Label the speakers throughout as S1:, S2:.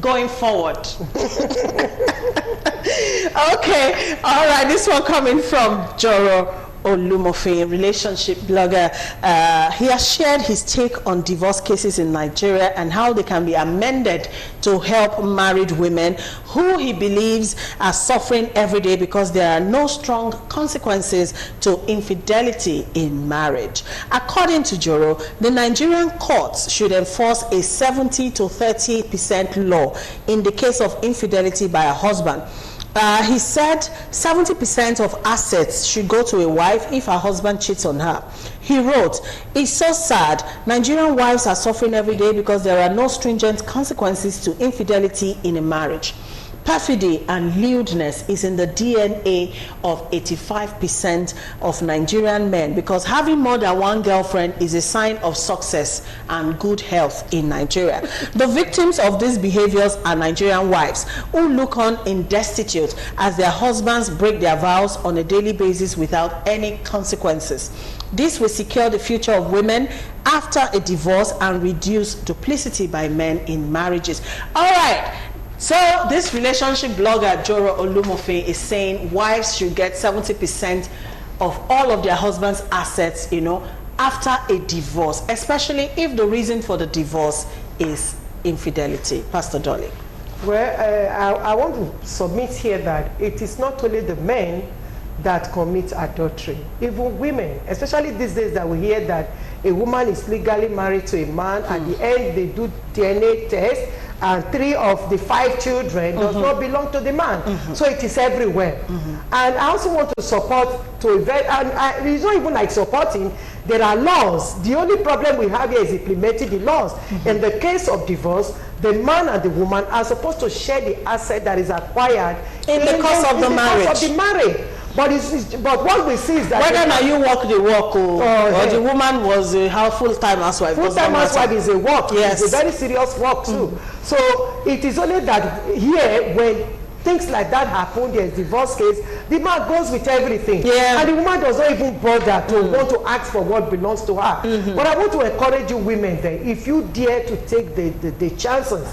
S1: going forward. Okay, all right, this one coming from Joro Olumofe, relationship blogger. He has shared his take on divorce cases in Nigeria and how they can be amended to help married women who he believes are suffering every day because there are no strong consequences to infidelity in marriage. According to Joro, the Nigerian courts should enforce a 70 to 30% law in the case of infidelity by a husband. He said 70% of assets should go to a wife if her husband cheats on her. He wrote, "It's so sad. Nigerian wives are suffering every day because there are no stringent consequences to infidelity in a marriage. Perfidy and lewdness is in the DNA of 85% of Nigerian men because having more than one girlfriend is a sign of success and good health in Nigeria. The victims of these behaviors are Nigerian wives who look on in destitute as their husbands break their vows on a daily basis without any consequences. This will secure the future of women after a divorce and reduce duplicity by men in marriages." All right. So this relationship blogger, Joro Olumofe, is saying wives should get 70% of all of their husband's assets, you know, after a divorce, especially if the reason for the divorce is infidelity. Pastor Dolly.
S2: Well, I want to submit here that it is not only the men that commit adultery, even women, especially these days that we hear that a woman is legally married to a man, at the end they do DNA test, and 3 of the 5 children does not belong to the man. So it is everywhere. And I also want to support and it's not even like supporting, there are laws. The only problem we have here is implementing the laws. In the case of divorce, the man and the woman are supposed to share the asset that is acquired
S1: in the course of the marriage.
S2: But what we see is that
S1: whether now you work the work or the woman was a full-time housewife.
S2: Full-time housewife is a work.
S1: Yes.
S2: It's a very serious work too. So it is only that here when things like that happen, there's divorce case, the man goes with everything. And the woman does not even bother to want to ask for what belongs to her. But I want to encourage you women then, if you dare to take the chances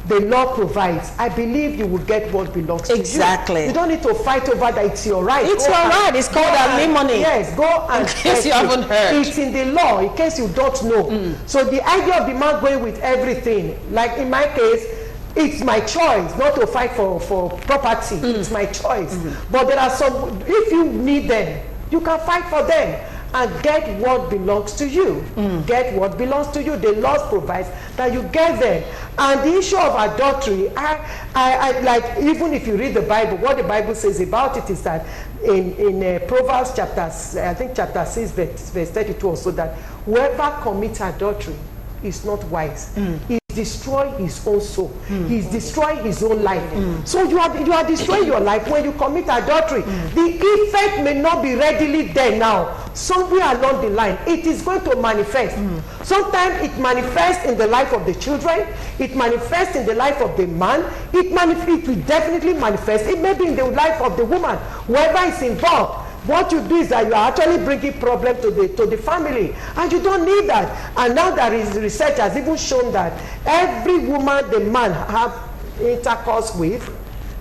S2: the law provides, I believe you will get what belongs to you.
S1: Exactly.
S2: You don't need to fight over that. It's your right.
S1: It's your right. It's called alimony.
S2: Yes, go and
S1: in case you haven't heard.
S2: It's in the law, in case you don't know. So the idea of the man going with everything, like in my case, it's my choice not to fight for property. It's my choice. But there are some, if you need them, you can fight for them and get what belongs to you. Get what belongs to you. The law provides that you get them. And the issue of adultery, I like, even if you read the Bible, what the Bible says about it is that in Proverbs chapter 6 verse 32 also, that whoever commits adultery is not wise. He destroys his own soul. He's destroying his own life. So you are destroying your life when you commit adultery. The effect may not be readily there now. Somewhere along the line, it is going to manifest. Sometimes it manifests in the life of the children. It manifests in the life of the man. It will definitely manifest. It may be in the life of the woman, whoever is involved. What you do is that you are actually bringing problem to the family, and you don't need that. And now there is research has even shown that every woman the man have intercourse with,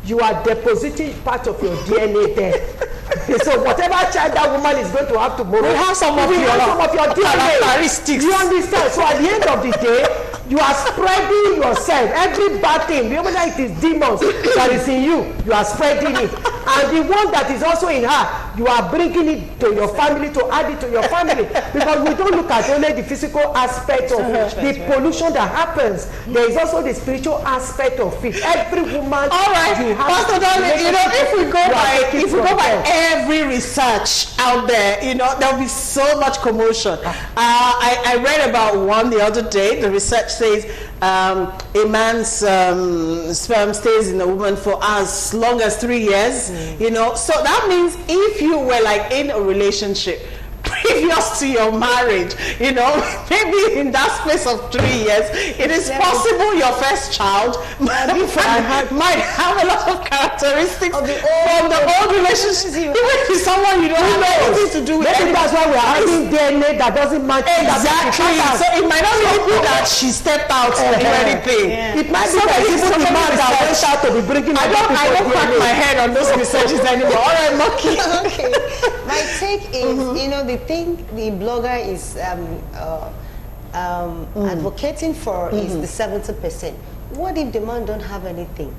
S2: you are depositing part of your DNA there. So whatever child that woman is going to have tomorrow,
S1: we have some of
S2: your DNA
S1: characteristics.
S2: You understand? So at the end of the day, you are spreading yourself. Every bad thing, whether it is demons that is in you, you are spreading it. And the one that is also in her, you are bringing it to your family, to add it to your family. Because we don't look at only the physical aspect of the pollution that happens. There is also the spiritual aspect of it. Every woman.
S1: All right, Pastor Dolly, you know, if we go by every research out there, you know, there will be so much commotion. I read about one the other day. The research says a man's sperm stays in a woman for as long as 3 years. You know, so that means if you were like in a relationship previous to your marriage, you know, maybe in that space of 3 years, it is possible your first child might have a lot of characteristics from the old relationship, even if it's someone you don't have anything to do with.
S2: Maybe that's why we're having DNA that doesn't match.
S1: Exactly. So it might not be that she stepped out to do anything.
S2: It might be that even the man that went out to be bringing.
S1: I don't crack my head on those researches anymore. All right, Moki.
S3: Okay. My take is, you know, the thing the blogger is advocating for is the 70%. What if the man don't have anything?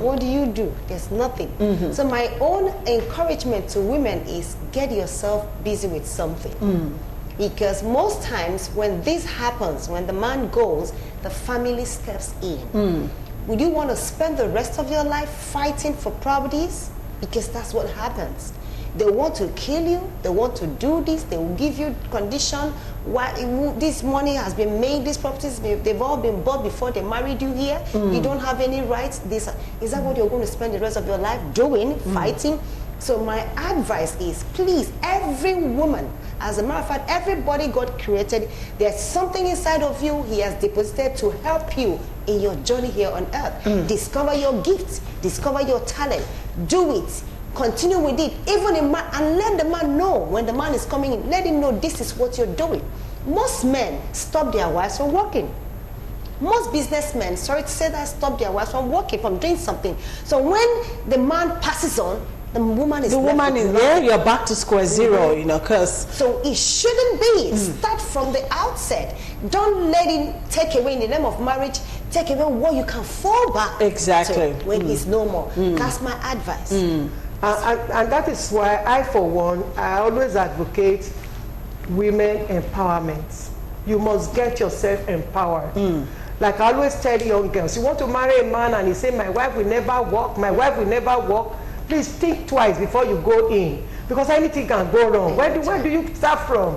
S3: What do? There's nothing. So my own encouragement to women is get yourself busy with something. Because most times when this happens, when the man goes, the family steps in. Would you want to spend the rest of your life fighting for properties? Because that's what happens. They want to kill you. They want to do this. They will give you condition. Why this money has been made? These properties, they've all been bought before they married you here. You don't have any rights. Is that what you're going to spend the rest of your life doing? Fighting? So my advice is, please, every woman, as a matter of fact, everybody God created, there's something inside of you He has deposited to help you in your journey here on earth. Discover your gifts. Discover your talent. Do it. Continue with it, even and let the man know when the man is coming in. Let him know this is what you're doing. Most men stop their wives from working. Most businessmen, sorry to say that, stop their wives from working, from doing something. So when the man passes on, the woman is
S1: there. You're back to square zero, you know, because
S3: so it shouldn't be. Start from the outset. Don't let him take away in the name of marriage. Take away what you can fall back
S1: exactly
S3: to when he's no more. That's my advice.
S2: And that is why I, for one, I always advocate women empowerment. You must get yourself empowered. Like I always tell young girls, you want to marry a man and he say, my wife will never work, my wife will never work. Please think twice before you go in, because anything can go wrong. Where do you start from?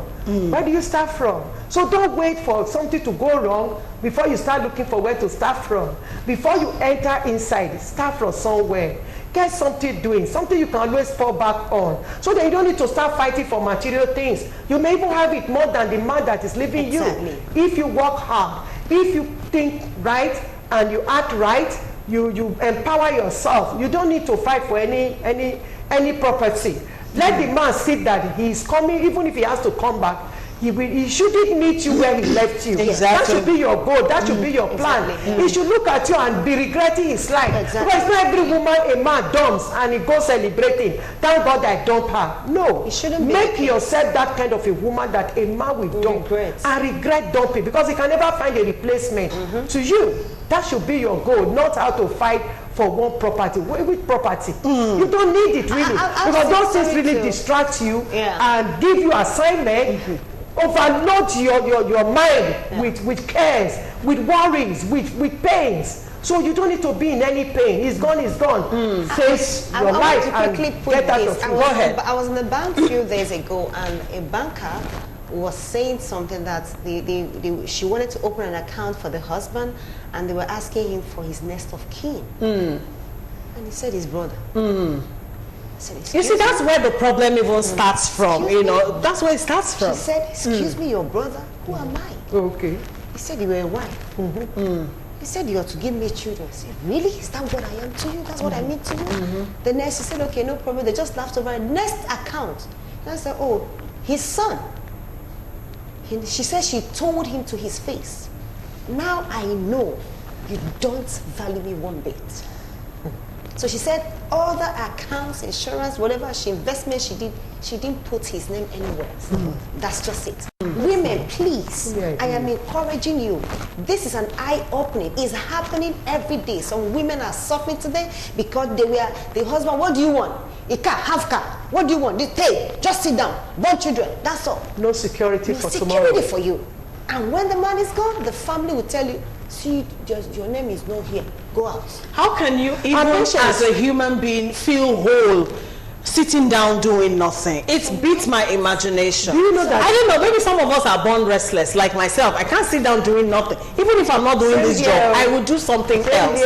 S2: Where do you start from? So don't wait for something to go wrong before you start looking for where to start from. Before you enter inside, start from somewhere. Get something doing, something you can always fall back on, so that you don't need to start fighting for material things. You may even have it more than the man that is leaving you. If you work hard, if you think right and you act right, you empower yourself. You don't need to fight for any property. Let the man see that he's coming, even if he has to come back. He shouldn't meet you where he left you.
S1: Exactly.
S2: That should be your goal. That should be your plan. He should look at you and be regretting his life. Because not every woman a man dumps and he goes celebrating. Thank God I dump her. No.
S3: It shouldn't be.
S2: Make yourself that kind of a woman that a man will dump and regret dumping, because he can never find a replacement to you. That should be your goal, not how to fight for one property. Which property? You don't need it really, because those things really distract you and give you assignment. Overload your mind with cares, with worries, with pains. So you don't need to be in any pain. It's gone, it's gone. Face your life and get out of it. Go ahead.
S3: I was in the bank a few days ago, and a banker was saying something that she wanted to open an account for the husband, and they were asking him for his next of kin. And he said his brother.
S1: You see, that's where the problem even starts from. You know, that's where it starts from.
S3: She said, excuse me, your brother? Who am I?
S2: Okay.
S3: He said, you were a wife. He said, you are to give me children. I said, really? Is that what I am to you? That's what I mean to you? The next, he said, okay, no problem. They just laughed over it. Next account. And I said, oh, his son. She said she told him to his face, now I know you don't value me one bit. So she said all the accounts, insurance, whatever investment she did, she didn't put his name anywhere. That's just it. Women, please, I am encouraging you. This is an eye-opening. It's happening every day. Some women are suffering today because the husband, what do you want? A car, half car. What do you want? Hey, just sit down. Born children. That's all.
S2: No security for tomorrow.
S3: No security for you. And when the man is gone, the family will tell you, see, your name is not here. Go out.
S1: How can you, even as a human being, feel whole sitting down doing nothing? It beats my imagination.
S2: Do you know that?
S1: I don't know, maybe some of us are born restless, like myself. I can't sit down doing nothing. Even if I'm not doing this job, I will do something else.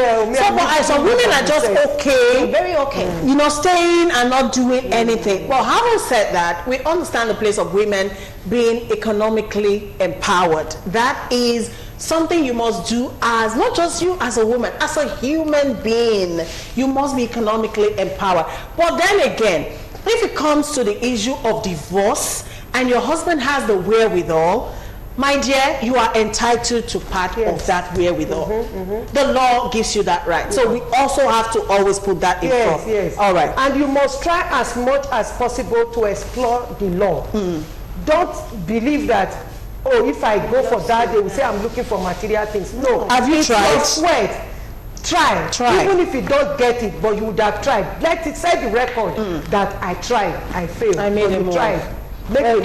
S1: Some women are just okay.
S3: Very okay.
S1: You know, staying and not doing anything. Well, having said that, we understand the place of women being economically empowered. That is something you must do as, not just you as a woman, as a human being. You must be economically empowered. But then again, if it comes to the issue of divorce and your husband has the wherewithal, my dear, you are entitled to part of that wherewithal. The law gives you that right. So we also have to always put that in front.
S2: Yes.
S1: All right.
S2: And you must try as much as possible to explore the law. Don't believe that, oh, if I go for that, they will say I'm looking for material things. No.
S1: Have you tried?
S2: Your sweat. Try. Even if you don't get it, but you would have tried. Let it set the record that I tried, I failed.
S1: I made
S2: but
S1: a
S2: you
S1: move.
S2: tried. Make